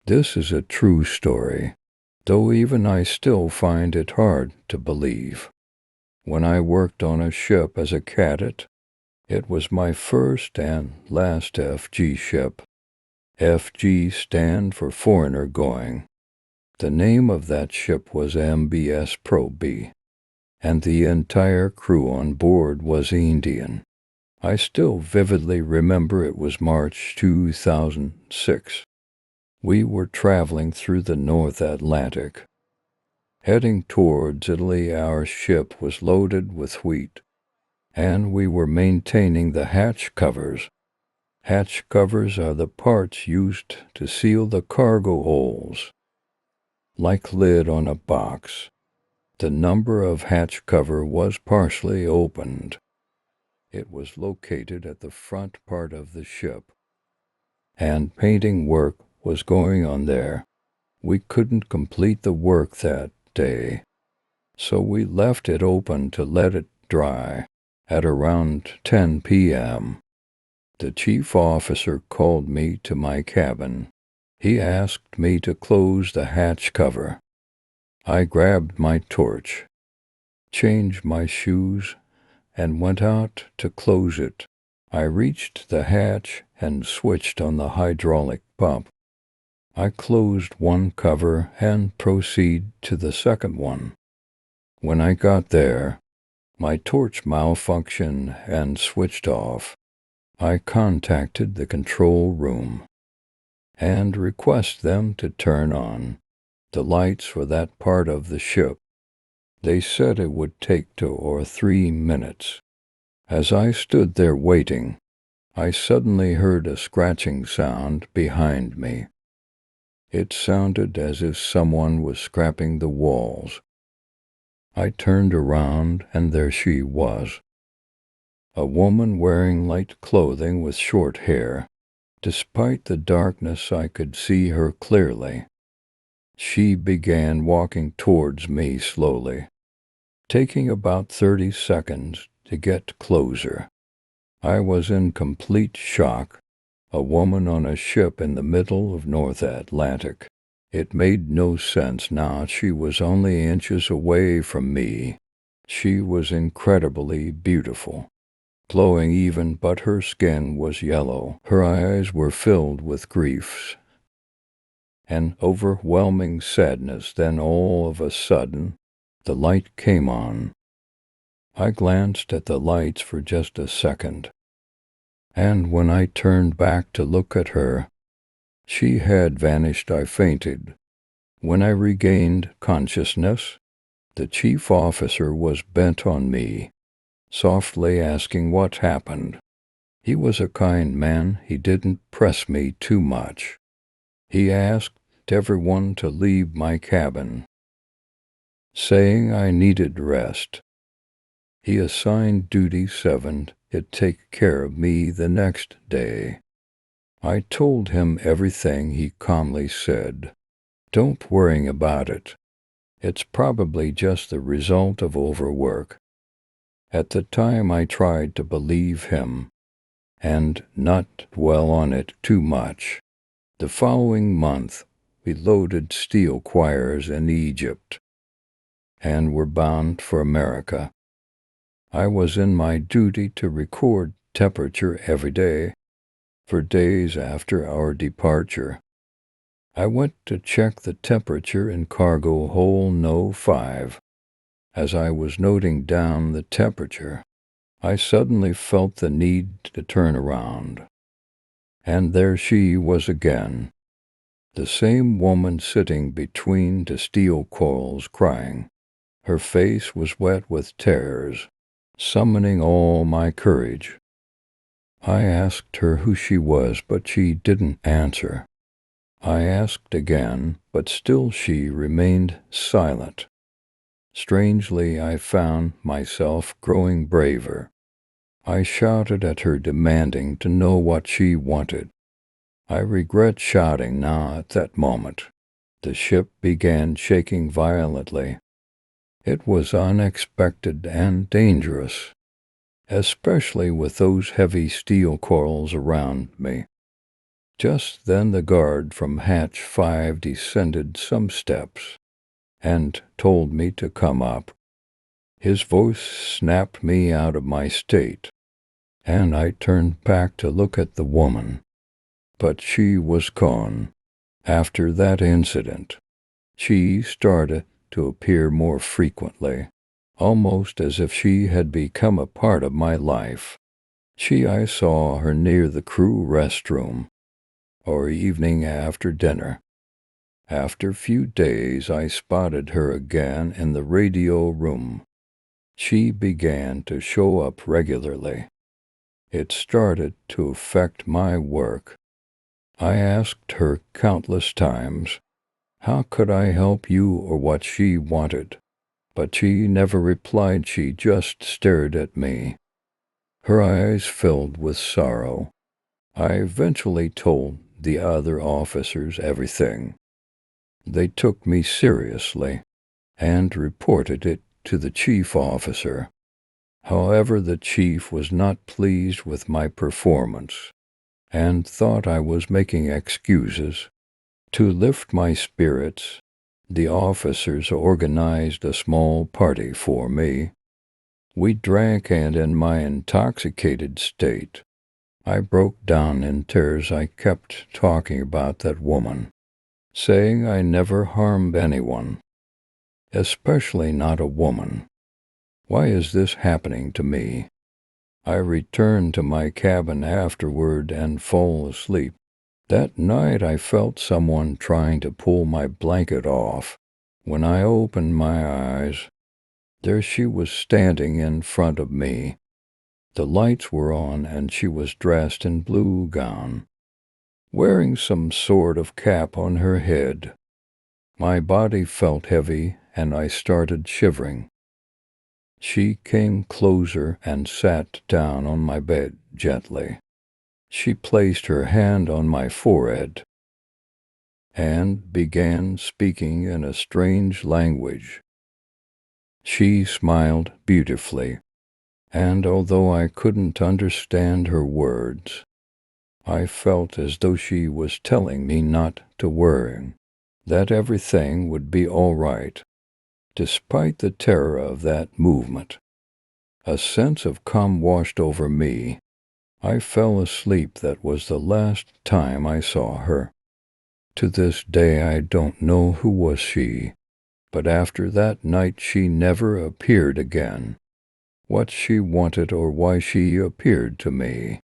This is a true story, though even I still find it hard to believe. When I worked on a ship as a cadet, it was my first and last FG ship. FG stand for foreigner going. The name of that ship was MBS Pro B, and the entire crew on board was Indian. I still vividly remember it was March 2006. We were traveling through the North Atlantic. Heading towards Italy, our ship was loaded with wheat, and we were maintaining the hatch covers. Hatch covers are the parts used to seal the cargo holes. Like lid on a box, the number of hatch cover was partially opened. It was located at the front part of the ship, and painting work was going on there. We couldn't complete the work that day, so we left it open to let it dry. At around 10 p.m., the chief officer called me to my cabin. He asked me to close the hatch cover. I grabbed my torch, changed my shoes, and went out to close it. I reached the hatch and switched on the hydraulic pump. I closed one cover and proceeded to the second one. When I got there, my torch malfunctioned and switched off. I contacted the control room and requested them to turn on the lights for that part of the ship. They said it would take 2 or 3 minutes. As I stood there waiting, I suddenly heard a scratching sound behind me. It sounded as if someone was scraping the walls. I turned around, and there she was. A woman wearing light clothing with short hair. Despite the darkness, I could see her clearly. She began walking towards me slowly, taking about 30 seconds to get closer. I was in complete shock. A woman on a ship in the middle of North Atlantic. It made no sense now. She was only inches away from me. She was incredibly beautiful, glowing even, but her skin was yellow. Her eyes were filled with grief and overwhelming sadness. Then all of a sudden, the light came on. I glanced at the lights for just a second, and when I turned back to look at her, she had vanished. I fainted. When I regained consciousness, the chief officer was bent on me, softly asking what happened. He was a kind man. He didn't press me too much. He asked everyone to leave my cabin, saying I needed rest. He assigned duty 7 to take care of me the next day. I told him everything. He calmly said, "Don't worry about it. It's probably just the result of overwork." At the time, I tried to believe him and not dwell on it too much. The following month, we loaded steel quires in Egypt and were bound for America. I was in my duty to record temperature every day for days after our departure. I went to check the temperature in cargo hold No. 5. As I was noting down the temperature, I suddenly felt the need to turn around. And there she was again, the same woman sitting between the steel coils crying. Her face was wet with tears, summoning all my courage. I asked her who she was, but she didn't answer. I asked again, but still she remained silent. Strangely, I found myself growing braver. I shouted at her, demanding to know what she wanted. I regret shouting now at that moment. The ship began shaking violently. It was unexpected and dangerous, especially with those heavy steel coils around me. Just then the guard from hatch 5 descended some steps and told me to come up. His voice snapped me out of my state, and I turned back to look at the woman. But she was gone. After that incident, she started to appear more frequently, almost as if she had become a part of my life. I saw her near the crew restroom, or evening after dinner. After a few days, I spotted her again in the radio room. She began to show up regularly. It started to affect my work. I asked her countless times, how could I help you or what she wanted? But she never replied. She just stared at me, her eyes filled with sorrow. I eventually told the other officers everything. They took me seriously and reported it to the chief officer. However, the chief was not pleased with my performance and thought I was making excuses. To lift my spirits, the officers organized a small party for me. We drank, and in my intoxicated state, I broke down in tears. I kept talking about that woman, saying I never harmed anyone, especially not a woman. Why is this happening to me? I returned to my cabin afterward and fall asleep. That night I felt someone trying to pull my blanket off. When I opened my eyes, there she was standing in front of me. The lights were on, and she was dressed in blue gown, wearing some sort of cap on her head. My body felt heavy, and I started shivering. She came closer and sat down on my bed gently. She placed her hand on my forehead and began speaking in a strange language. She smiled beautifully, and although I couldn't understand her words, I felt as though she was telling me not to worry, that everything would be all right. Despite the terror of that movement, a sense of calm washed over me. I fell asleep. That was the last time I saw her. To this day I don't know who was she, but after that night she never appeared again. What she wanted or why she appeared to me,